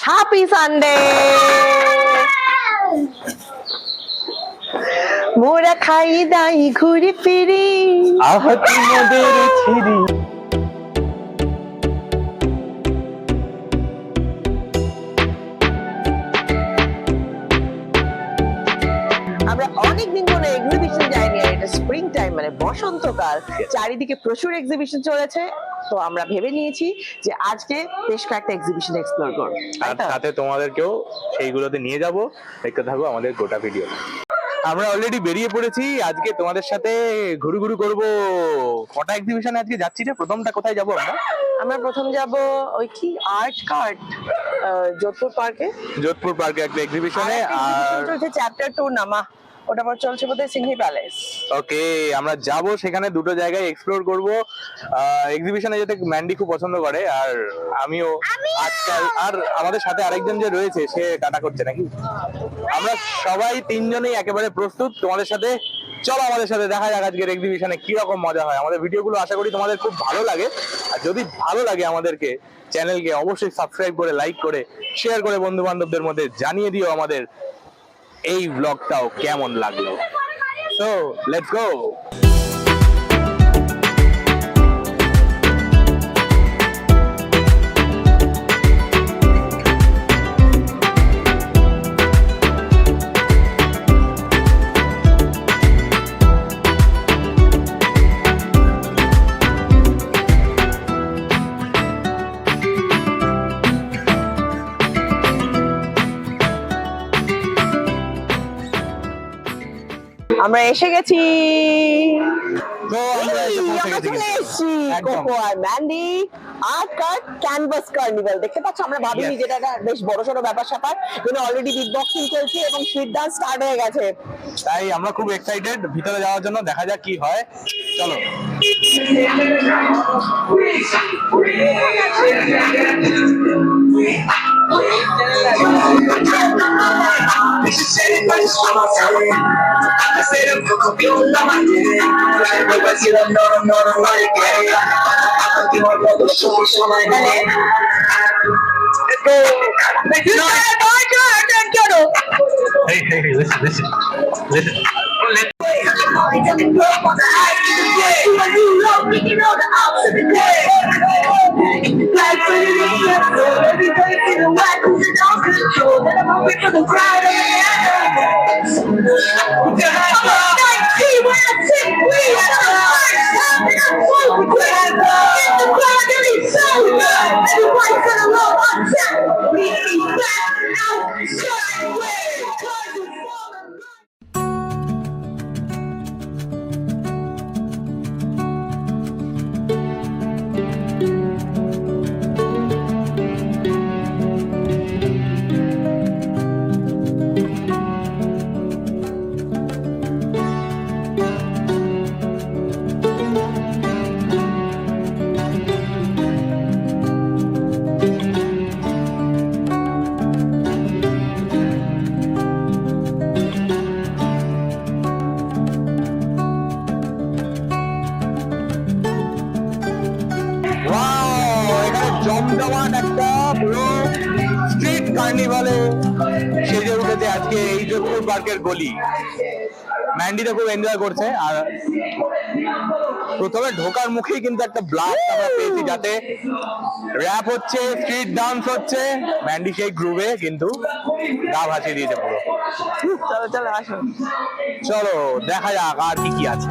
Happy Sunday. মোরা খাই দাই ঘুরি ফিরি আহতি মোদের ছিরি। আমরা অনেকদিন কোনো এক্সিবিশন যাইনি, আর এটা স্প্রিং টাইম মানে বসন্তকাল, চারিদিকে প্রচুর এক্সিবিশন চলেছে। তো আমরা ভেবে নিয়েছি যে আজকে বেশ কয়েকটা এক্সিবিশন এক্সপ্লোর করব, আর সাথে তোমাদেরকেও সেইগুলোতে নিয়ে যাব। দেখতে থাকো আমাদের গোটা ভিডিও। আমরা অলরেডি বেরিয়ে পড়েছি, আজকে তোমাদের সাথে ঘুরু ঘুরু করবো। কটা এক্সিবিশনে আজকে যাচ্ছি রে? প্রথমটা কোথায় যাবো আমরা? আমরা প্রথম যাব ওই কি আর্ট কার্ট, যোধপুর পার্কে। যোধপুর পার্কে একটা এক্সিবিশনে। আর চলছে চ্যাপ্টার 2 নামা, ওটা পর চলছে বোধহয় সিংহি প্যালেস। ওকে, আমরা যাব সেখানে, দুটো জায়গায় এক্সপ্লোর করব। এক্সিবিশনে যেতে ম্যান্ডি খুব পছন্দ করে, আর আমিও আজকাল। আর আমাদের সাথে আরেকজন যে রয়েছে সে টাটা করছে নাকি। আমরা সবাই তিনজনেই একেবারে প্রস্তুত তোমাদের সাথে। চলো আমাদের সাথে দেখা যাক আজকের এক্সিবিশনে কি রকম মজা হয়। আমাদের ভিডিওগুলো আশা করি তোমাদের খুব ভালো লাগে, আর যদি ভালো লাগে আমাদেরকে চ্যানেলকে অবশ্যই সাবস্ক্রাইব করে, লাইক করে, শেয়ার করে বন্ধু বান্ধবদের মধ্যে জানিয়ে দিও আমাদের এই ব্লগটাও কেমন লাগলো। So let's go. আমরা এসে গেছি। তো আমরা এসে পৌঁছে গেছি চলে এসেছি একদম। কোকো আর Mandy art cart canvas carnival. দেখতে পাচ্ছ, আমরা ভাবিনি Yes. যেটা একটা বেশ বড়সড় ব্যাপার স্যাপার, কিন্তু অলরেডি বিট বক্সিং চলছে এবং স্ট্রিট ডান্স স্টার্ট হয়ে গেছে। তাই আমরা খুব এক্সাইটেড ভিতরে যাওয়ার জন্য। দেখা যাক কি হয়, চলো। Hey, listen. জমজমাট একটা পুরো স্ট্রিট কার্নিভালে সেজে উঠেছে আজকে এই যোধপুর পার্কের গলি। ম্যান্ডিটা খুব এনজয় করছে। আর প্রথমে ঢোকার মুখেই কিন্তু একটা ব্লাস্ট আমরা পেয়েছি, যাতে র‍্যাপ হচ্ছে, স্ট্রিট ডান্স হচ্ছে। ম্যান্ডি সেই গ্রুভে কিন্তু গা ভাসিয়ে দিয়েছে পুরো। চলো চলো আসো। চলো দেখা যাক আর কি কি আছে।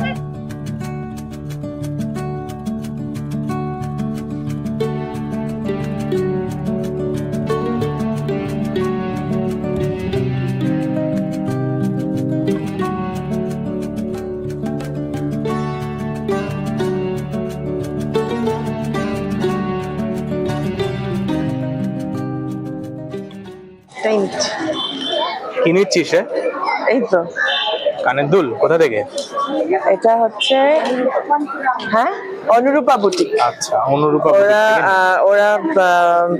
কি নিচ্ছিস? এই তো কানের দুল কোথা থেকে? এটা হচ্ছে, হ্যাঁ অনুরূপা বুটিক। আচ্ছা, অনুরূপা ওরা ওরা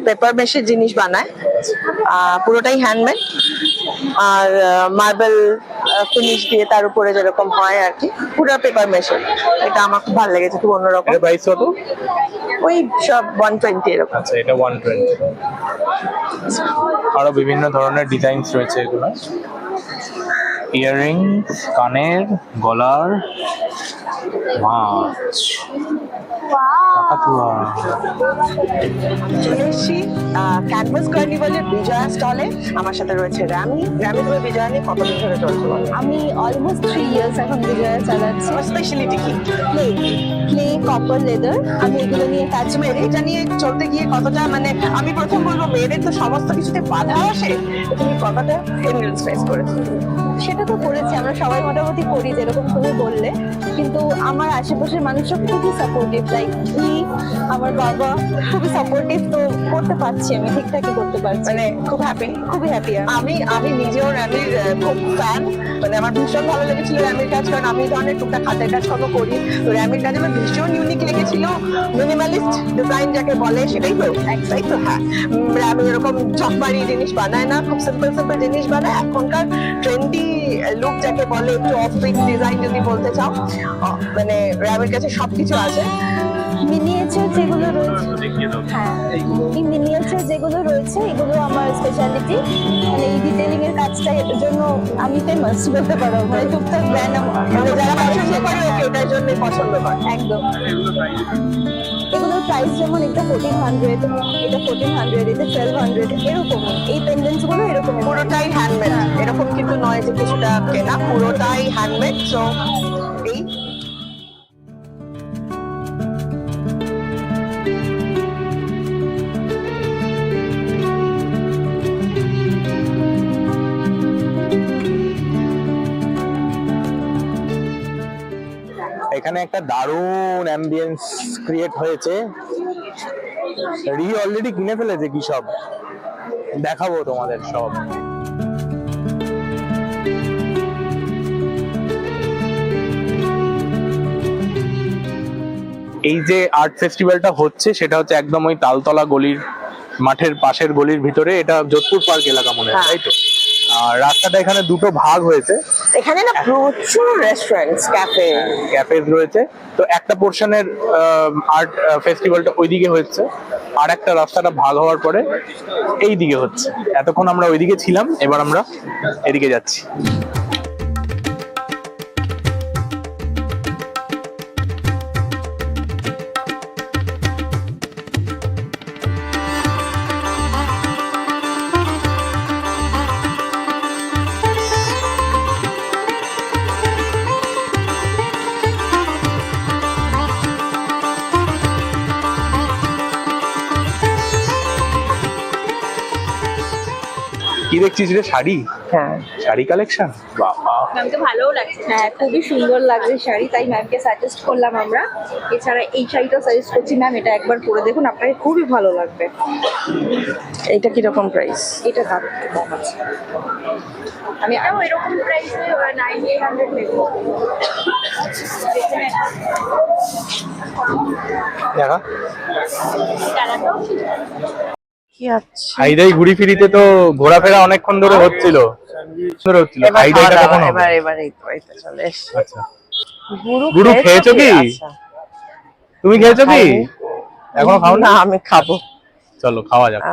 পেপার মেশের জিনিস বানায়, পুরোটাই হ্যান্ডমেড, আর মার্বেল ফিনিশ দিয়ে তার উপরে যেরকম হয় আর কি, পুরো পেপার মেশের। এটা আমার খুব ভালো লেগেছে, খুব অন্যরকম। এর প্রাইস কত? ওই সব 120 এরকম। আচ্ছা, এটা 120। আরো বিভিন্ন ধরনের ডিজাইনস রয়েছে এগুলো, ইয়াররিংস, কানের, গলার, মাছ, কাকাতুয়া। চলে এসেছি ক্যানভাস কার্নিভালের বিজয়া স্টলে। আমার সাথে রয়েছে রামি। রামি, তুমি বিজয়া নিয়ে কতদিন ধরে চলছো? আমি অলমোস্ট 3 ইয়ার্স এখন বিজয়া চালাচ্ছি। তোমার স্পেশালিটি কি? ক্লে, কপার, লেদার, আমি এগুলো নিয়ে কাজ তুমি করি। এটা নিয়ে চলতে গিয়ে কতটা, মানে আমি প্রথম বলবো মেয়েদের তো সমস্ত কিছুতে বাধা আসে, তো তুমি কতটা হিন্ড্রেন্স ফেস করেছো? সেটা তো করেছি, আমরা সবাই মোটামুটি করি যেরকম তুমি বললে, কিন্তু আমার আশেপাশের মানুষরা খুবই সাপোর্টিভ, লাইক আমার বাবা খুবই সাপোর্টিভ, তো করতে পারছি, আমি ঠিকঠাকই করতে পারছি, মানে খুব হ্যাপি। খুবই হ্যাপি। আমি নিজেও র্যামির খুব ফ্যান, মানে আমার ভীষণ ভালো লেগেছিল র্যামির কাজ, কারণ আমি এই ধরনের টুকটাক হাতের কাজকর্ম করি, তো র্যামির কাজ আমার ভীষণ ইউনিক লেগেছিল। মিনিমালিস্ট ডিজাইন যাকে বলে, সেটাই তো একটাই তো। হ্যাঁ, র্যামি এরকম চকবাড়ি জিনিস বানায় না, খুব সিম্পল সিম্পল জিনিস বানায়। এখনকার ট্রেন্ডি লুক যাকে বলে, একটু অফ পিক ডিজাইন যদি বলতে চাও, মানে র্যামির কাছে সবকিছু আছে। মিনিয়েচার যেগুলো রয়েছে, হ্যাঁ, এই মিনিয়েচার যেগুলো রয়েছে এগুলো আমার স্পেশালিটি, মানে এই ডিটেইলিং এর কাজটা, এর জন্য আমি ফেমাস বলতে পারো, মানে টুকটাক ব্র্যান্ড মানে যারা পছন্দ করে ওকে ওটার জন্যই পছন্দ করে। একদম। এগুলোর প্রাইস যেমন এটা 1400, এটা 1400, এটা 1200, এরকম। এই পেন্ডেন্টস গুলো এরকম পুরোটাই হ্যান্ডমেড, এরকম কিন্তু নয় যে কিছুটা কেনা, পুরোটাই হ্যান্ডমেড। সো এই এখানে একটা দারুণ অ্যাম্বিয়েন্স ক্রিয়েট হয়েছে। রি অলরেডি কিনে ফেলেছে কি সব, দেখাবো তোমাদের সব। এই যে আর্ট ফেস্টিভ্যালটা হচ্ছে, সেটা হচ্ছে একদম ওই তালতলা গলির মাঠের পাশের গলির ভিতরে। এটা যোধপুর পার্ক এলাকা মনে হয়, তাই তো? আর রাস্তাটা এখানে দুটো ভাগ হয়েছে। এখানে না প্রচুর রেস্টুরেন্টস, ক্যাফেজ রয়েছে। তো একটা পোর্শনের আর্ট ফেস্টিভ্যালটা ওইদিকে হচ্ছে, আর একটা রাস্তাটা ভাগ হওয়ার পরে এই দিকে হচ্ছে। এতক্ষণ আমরা ওইদিকে ছিলাম, এবার আমরা এদিকে যাচ্ছি। কি দেখছিস রে? শাড়ি? হ্যাঁ, শাড়ি কালেকশন, বাবা। ম্যামকে ভালোও লাগছে। হ্যাঁ, খুবই সুন্দর লাগছে শাড়ি, তাই ম্যামকে সাজেস্ট করলাম আমরা। এছাড়া এই শাড়িটাও সাজেস্ট করছি, ম্যাম এটা একবার পরে দেখুন, আপনাকে খুবই ভালো লাগবে। এইটা কিরকম প্রাইস? এটা দাম একটু কম আছে, আমি আরো এরকম প্রাইসে 900 নেব। দেখা কি আছে? হাইদাই ঘুরি ফিরিতে তো ঘোরাফেরা অনেকক্ষণ ধরে হচ্ছিল। হাইদাইটা কখন হবে? এবার এই তো চলে এসেছে। আচ্ছা, গুরু খেয়েছো কি? আচ্ছা, তুমি খেয়েছো কি? খাইনি। এখনো খাও না? না, আমি খাবো। চলো খাওয়া যাক।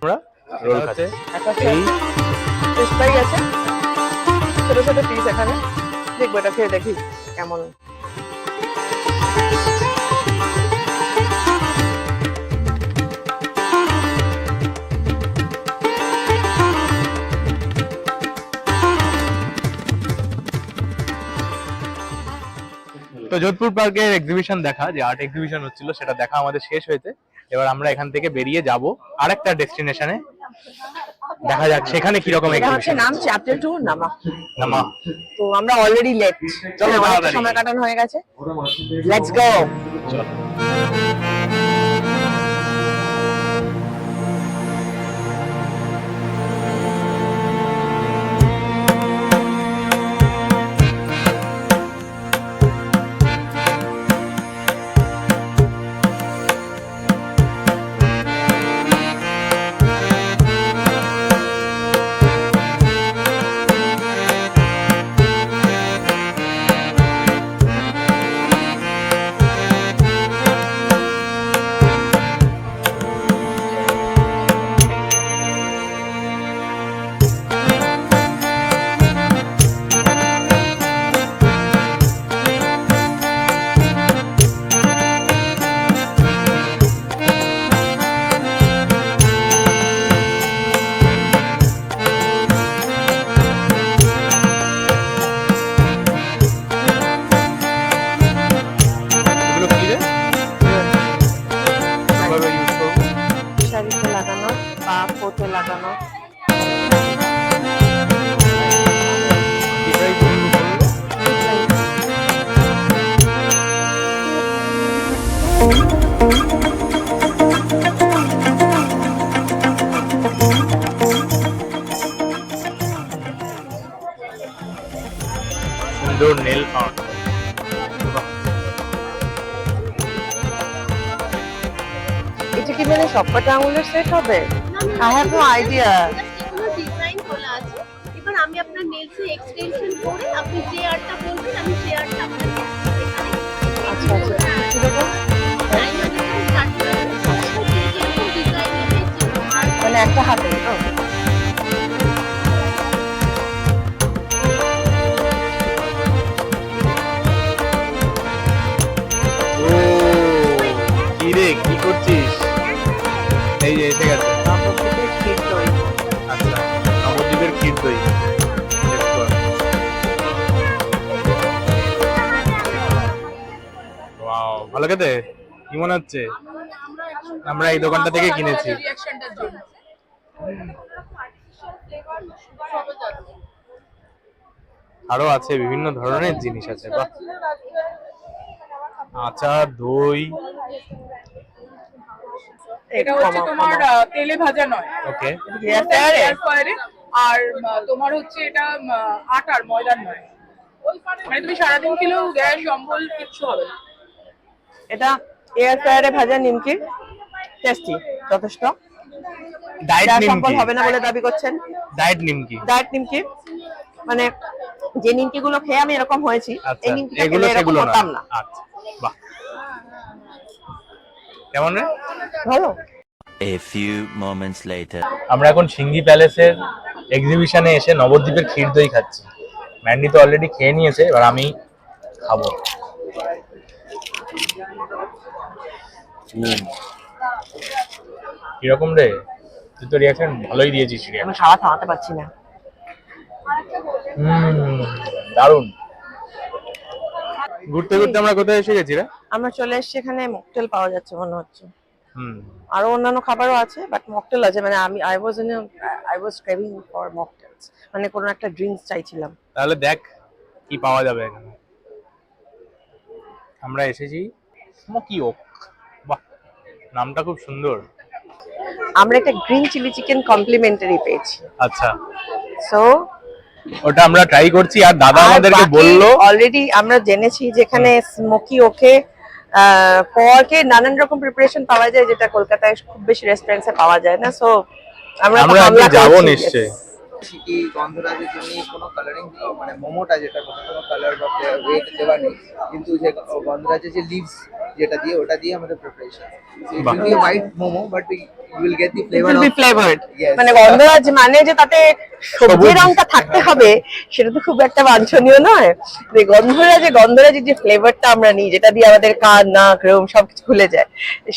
আমরা রোল খাচ্ছি। একটা এই ফিশ ফ্রাই আছে, ছোট ছোট পিস এখানে। দেখবো এটা খেয়ে দেখি কেমন। তো যোধপুর পার্কের এক্সিবিশন দেখা, যে আর্ট এক্সিবিশন হচ্ছিল, সেটা দেখা আমাদের শেষ হয়েছে। এবার আমরা এখান থেকে বেরিয়ে যাব আরেকটা ডেস্টিনেশনে। দেখা যাক সেখানে কি রকম এটা হচ্ছে নাম চ্যাপ্টার 2 নামা। নামা। তো আমরা অলরেডি লেট, চলো তাড়াতাড়ি। সময় কাটানো হয়ে গেছে, লেটস গো। চলো। এগুলো কি রে? কিভাবে ইউজ করবো? শাড়িতে লাগানো বা কোটে লাগানো। এটাই বন্ধু বললো। সুন্দর নেল আর্ট। এটা কি মানে সবকটা আঙুলের সেট হবে? I have no idea. এগুলো ডিজাইন করা আছে। এবার আমি আপনার নেলসে এক্সটেনশন করে আপনি যে আর্টটা বলবেন আমি সেই আর্টটা আপনাকে এখানে আচ্ছা আচ্ছা, কিরকম? মানে একটা হাতে তো? ও কি রে, কি করছিস? এই যে এসে গেছে। নবদ্বীপের ক্ষীর দই। আচ্ছা, নবদ্বীপের ক্ষীর দই। Taste কর। Wow, ভালো খেতে? কি মনে হচ্ছে? আমরা এই দোকানটা থেকে কিনেছি। আরো আছে, বিভিন্ন ধরনের জিনিস আছে। বাহ, আচার, দই। এটা হচ্ছে তোমার তেলে ভাজা নয়, ওকে, Air fryer এ? এয়ার ফ্রায়ারে। আর তোমার হচ্ছে এটা আটার, ময়দার নয়। মানে তুমি সারাদিন খেলেও গ্যাস অম্বল কিচ্ছু হবে না। এটা এয়ার ফ্রায়ারে ভাজা নিমকি, টেস্টি যথেষ্ট। ডায়েট যা নিমকি। সম্পল হবে না বলে দাবি করছেন। ডায়েট নিমকি। ডায়েট নিমকি মানে যে নিমকি গুলো খেয়ে আমি এরকম হয়েছি, আচ্ছা, এই নিমকিটা এগুলো খেলে এরকম সেগুলো না। হতাম না। আচ্ছা, বাহ, কেমন রে? ভালো। A few moments later. আমরা এখন সিঙ্গি প্যালেসের এক্সিবিশনে এসে নবদ্বীপের ক্ষীর দই খাচ্ছি। ম্যান্ডি তো অলরেডি খেয়ে নিয়েছে, এবার আমি খাবো। কিরকম রে? তুই তো রিয়াকশন ভালোই দিয়েছিস। আমি খাওয়া থামাতে পারছি না। দারুণ। ঘুরতে ঘুরতে আমরা কোথায় এসে গেছি রে? আমরা চলে এসেছি, এখানে মকটেল পাওয়া যাচ্ছে মনে হচ্ছে। হুম, আরো অন্যান্য খাবারও আছে, বাট মকটেল আছে। মানে আমি I was craving for mocktails, মানে কোনো একটা ড্রিঙ্কস চাইছিলাম। তাহলে দেখ কি পাওয়া যাবে এখানে। আমরা এসেছি স্মোকি ওক। বাহ, নামটা খুব সুন্দর। আমরা একটা গ্রিন চিলি চিকেন কমপ্লিমেন্টারি পেয়েছি। আচ্ছা, সো ওটা আমরা ট্রাই করছি। আর দাদা আমাদেরকে বললো, অলরেডি আমরা জেনেছি যেখানে স্মোকি ওকে পরকে নানান রকম প্রিপারেশন পাওয়া যায়, যেটা কলকাতায় খুব বেশি রেস্টুরেন্টসে পাওয়া যায় না। সো আমরা আমরা হামলা একদিন যাবো করছি, নিশ্চয়ই। yes. সিটি গন্ধরাজের জন্য কোনো কালারিং মানে মোমোটা যেটা কোনো কালার বা ওয়েট দেওয়া নেই, কিন্তু যে গন্ধরাজের যে লিভস যেটা দিয়ে ওটা দিয়ে আমাদের preparation. It will be white momo but you will get the It flavour will be flavored. Yes. মানে গন্ধরাজ মানে যে তাতে সবজি সবুজ। রংটা থাকতে হবে সেটা তো খুব একটা বাঞ্ছনীয় নয়। গন্ধরাজের যে ফ্লেভারটা আমরা নিই, যেটা দিয়ে আমাদের কান, নাক, রোম সবকিছু খুলে যায়,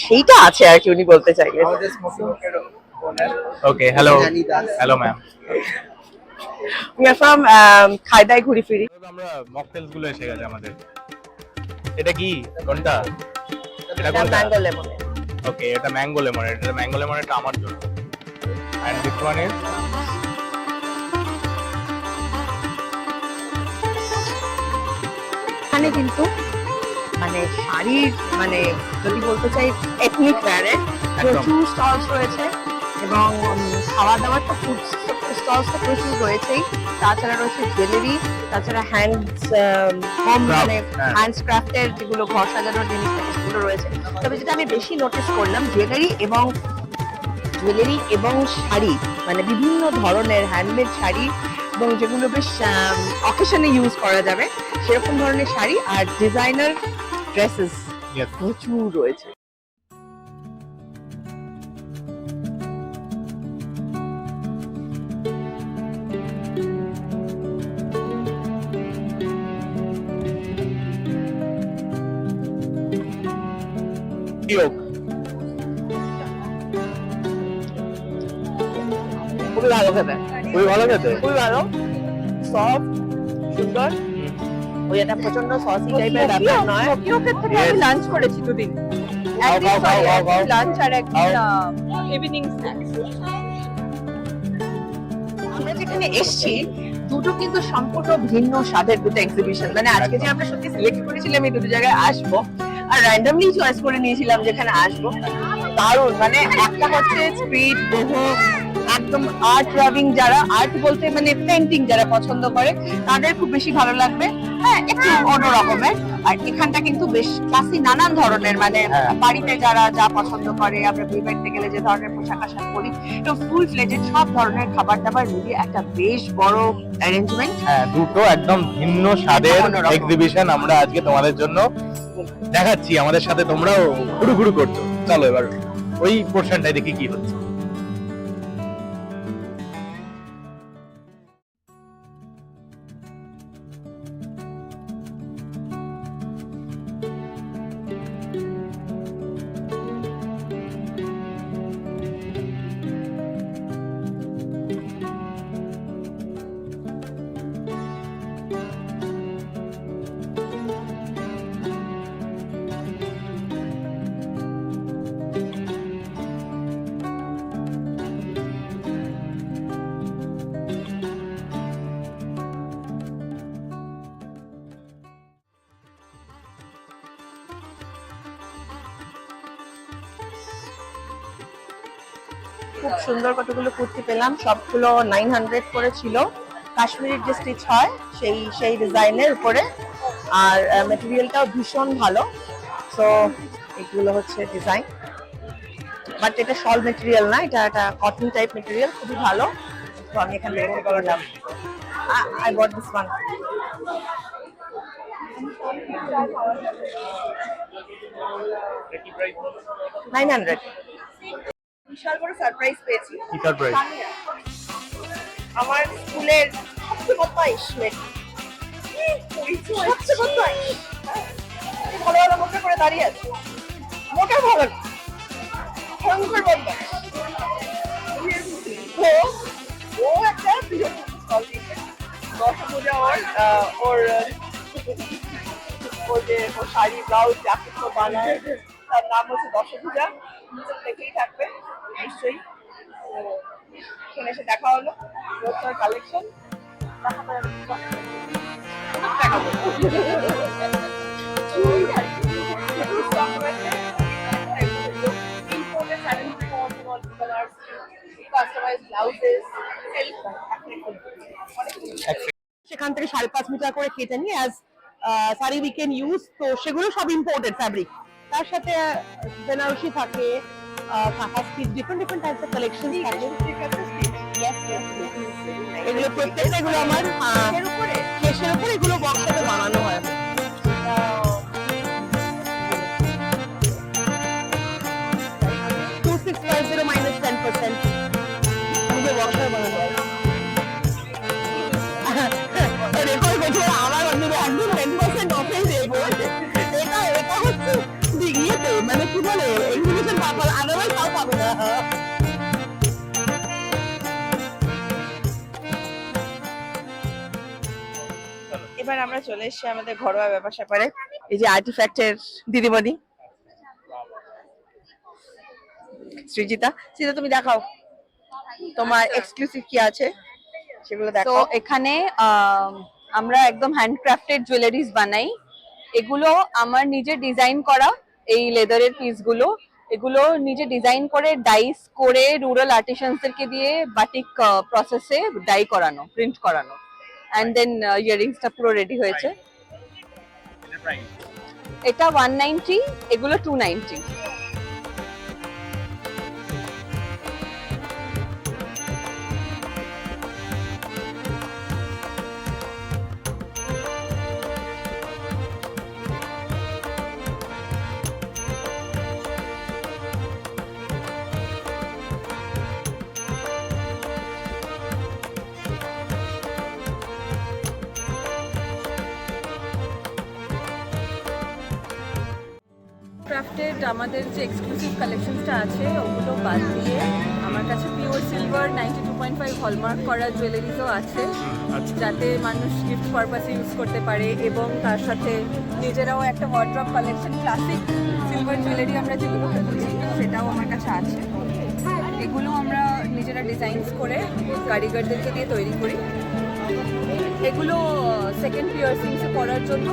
সেইটা আছে আর কি উনি বলতে চাইলেন। আমাদের স্মোকিং ওকের ওনার ওকে, হ্যালো জানি Das. Hello ma'am. We are from খাইদাই ঘুরি ফিরি। আমরা মকটেলস গুলো এসে গেছে আমাদের। এটা কি কোনটা? এটা কোনটা? Mango lemon. ওকে, এটা ম্যাঙ্গো লেমন। এটা ম্যাঙ্গো লেমন, এটা আমার জন্য। and this one is এখানে কিন্তু মানে শাড়ির মানে যদি বলতে চাই এথনিক ওয়্যারের প্রচুর স্টলস রয়েছে এবং খাওয়া দাওয়ার তো ফুড স্টলস তো প্রচুর রয়েছেই, তাছাড়া রয়েছে জুয়েলারি, তাছাড়া হ্যান্ড হোম মানে হ্যান্ড ক্রাফটের যেগুলো ঘর সাজানোর জিনিস থাকে সেগুলো রয়েছে। তবে যেটা আমি বেশি নোটিস করলাম জুয়েলারি এবং শাড়ি, মানে বিভিন্ন ধরনের হ্যান্ডমেড শাড়ি এবং যেগুলো বেশ অকেশনে ইউজ করা যাবে সেরকম ধরনের শাড়ি আর ডিজাইনার ড্রেসেস yes. প্রচুর রয়েছে। Yoke. খুবই ভালো খেতে, খুবই ভালো খেতে। খুবই ভালো, সফট, সুন্দর। ওই একটা প্রচন্ড সসি টাইপের ব্যাপার নয়। টোকিওকের থেকে আমি Yes. লাঞ্চ করেছি দুদিন, খাও, খাও, খাও, খাও, খাও। লাঞ্চ আর একদিন খাও। Evening snacks. আমরা যেখানে এসেছি দুটো কিন্তু সম্পূর্ণ ভিন্ন স্বাদের দুটো এক্সিবিশন। মানে আজকে যে আমরা সত্যি সিলেক্ট করেছিলাম এই দুটো জায়গায় আসবো আর র্যান্ডমলি চয়েস করে নিয়েছিলাম যেখানে আসবো, দারুণ। মানে একটা হচ্ছে স্ট্রিট বহু একদম আর্ট লাভিং, যারা আর্ট বলতে মানে পেন্টিং যারা পছন্দ করে তাদের খুব বেশি ভালো লাগবে, হ্যাঁ একটু অন্য রকমের। আর এখানটা কিন্তু বেশ ক্লাসি নানান ধরনের, মানে হ্যাঁ। বাড়িতে যারা যা পছন্দ করে, আমরা বিয়ে বাড়িতে গেলে যে ধরনের পোশাক আশাক পরি, তো ফুল ফ্লেজেড সব ধরনের খাবার দাবার মিলিয়ে একটা বেশ বড় অ্যারেঞ্জমেন্ট। হ্যাঁ, দুটো একদম ভিন্ন স্বাদের অন্যরকম। এক্সিবিশন আমরা আজকে তোমাদের জন্য দেখাচ্ছি। আমাদের সাথে তোমরাও ঘুরু ঘুরু করছো। চলো এবার ওই পোর্শনটাই দেখি কি হচ্ছে। খুব সুন্দর কতগুলো কুর্তি পেলাম, সবগুলো 900 করে ছিল। কাশ্মীরের যে স্টিচ হয় সেই ডিজাইনের উপরে, আর ম্যাটেরিয়ালটাও ভীষণ ভালো। সো এগুলো হচ্ছে ডিজাইন, বাট এটা শল ম্যাটেরিয়াল না, এটা একটা কটন টাইপ ম্যাটেরিয়াল, খুবই ভালো। তো আমি এখানে বের করলাম, আই বট দিস ওয়ান। $900। বিশাল বড় সারপ্রাইজ পেয়েছি। কি সারপ্রাইজ? আমার স্কুলের সবচেয়ে বদমাইশ মেয়ে, সবচেয়ে বদমাইশ, ভালো ভালো মোটা করে দাঁড়িয়ে আছে, মোটা ভালো না, ভয়ঙ্কর বদমাইশ। তো ও একটা স্টল দিয়েছে, 10 পূজা ওর যে ওর শাড়ি ব্লাউজ যা কিছু বানায় তার নাম হচ্ছে 10 পূজা, দেখেই থাকবে নিশ্চয়ই। এখানে এসে দেখা হলো কালেকশন, দেখাবো। সেখান থেকে 5.5 মিটার করে কেটে নিয়ে as sari we can use, তো সেগুলো সব ইম্পোর্টেড ফ্যাব্রিক। তার সাথে বেনারসি থাকে, কাঁথা stitch, different types of collection থাকে। এগুলো প্রত্যেকটা এগুলো আমার কেশের উপরে এগুলো বক্সে বানানো হয়। 2650 minus 10%, মুঝে বক্সে বানানো হয়। রেকর্ড করছে আমার বন্ধুরা একদম 10% অফে দেবো। এটা হচ্ছে ইয়েতে মানে কি বলে এক্সিবিশন পারপাস, আদারওয়াইজ তাও পাবে না। এবার আমরা চলে এসেছি আমাদের ঘরোয়া ব্যাপার স্যাপারে। এই যে আর্টিফ্যাক্টের দিদিমণি সৃজিতা, তুমি দেখাও। তোমার এক্সক্লুসিভ কি আছে সেগুলো তো দেখো। এখানে আমরা একদম হ্যান্ডক্রাফটেড জুয়েলারিজ বানাই। এগুলো আমার নিজে ডিজাইন করা, এই লেদারের পিসগুলো, এগুলো নিজে ডিজাইন করে ডাইস করে রুরাল আর্টিসানসদেরকে দিয়ে বাটিক প্রসেসে ডাই করানো, প্রিন্ট করানো, অ্যান্ড দেন ইয়ারিংসটা পুরো রেডি হয়েছে। এটা 190, এগুলো 290। ক্রাফটেড আমাদের যে এক্সক্লুসিভ কালেকশনসটা আছে ওগুলো বাদ দিয়ে আমার কাছে পিওর সিলভার 92.5 হলমার্ক করা জুয়েলারিজও আছে, যাতে মানুষ গিফট পারপাসে ইউজ করতে পারে, এবং তার সাথে নিজেরাও একটা wardrobe collection classic silver jewellery আমরা যেগুলোকে বুঝি সেটাও আমার কাছে আছে। এগুলো আমরা নিজেরা ডিজাইনস করে কারিগরদেরকে দিয়ে তৈরি করি। এগুলো সেকেন্ড পিয়ার্সিংসে পরার জন্য।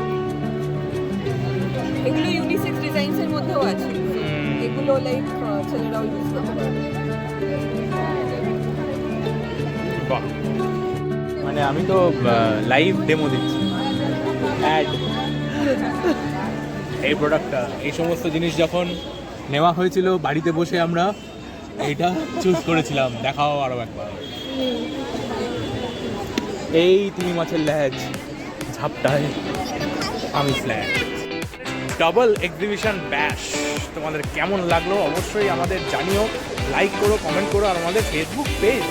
এগুলো ইউনিসেক্স ডিজাইনস এর মধ্যেও আছে, এগুলো লাইক ছেলেরাও ইউজ করতে পারে। বাহ, মানে আমি তো লাইভ ডেমো দিচ্ছি, অ্যাড। এই প্রোডাক্টটা, এই সমস্ত জিনিস যখন নেওয়া হয়েছিল বাড়িতে বসে আমরা এইটা চুজ করেছিলাম। দেখাও আরো একবার। এই তিমি মাছের ল্যাজ ঝাপটায় আমি ফ্ল্যাট। ডাবল এক্সিবিশন ব্যাশ তোমাদের কেমন লাগলো অবশ্যই আমাদের জানিও। লাইক করো, কমেন্ট করো, আর আমাদের ফেসবুক পেজ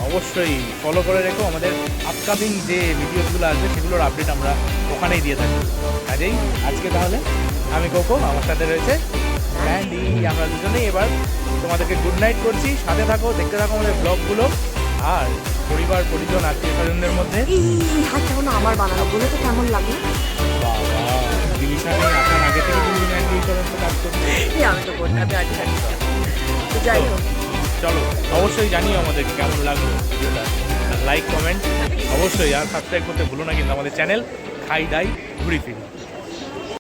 অবশ্যই ফলো করে রেখো। আমাদের আপকামিং যে ভিডিওসগুলো আসবে সেগুলোর আপডেট আমরা ওখানেই দিয়ে থাকি। কাজেই আজকে তাহলে আমি কোকো, আমার সাথে রয়েছে ম্যান্ডি। আমরা দুজনেই এবার তোমাদেরকে গুড নাইট করছি। সাথে থাকো, দেখতে থাকো আমাদের ব্লগগুলো। আর পরিবার পরিজন আত্মীয় স্বজনদের মধ্যে আমার বানানো বলে তো কেমন লাগলো? বাবা, ডিভিশনে আসার আগে থেকে তুমি ম্যান্ডি ইন্স্যুরেন্সে কাজ করছো। আমি তো করতে আমি আগে থাকি। তো যাই হোক, চলো অবশ্যই জানিও আমাদেরকে কেমন লাগলো ভিডিওটা। লাইক কমেন্ট অবশ্যই, আর সাবস্ক্রাইব করতে ভুলো না কিন্তু আমাদের চ্যানেল খাই দাই ঘুরি ফিরি।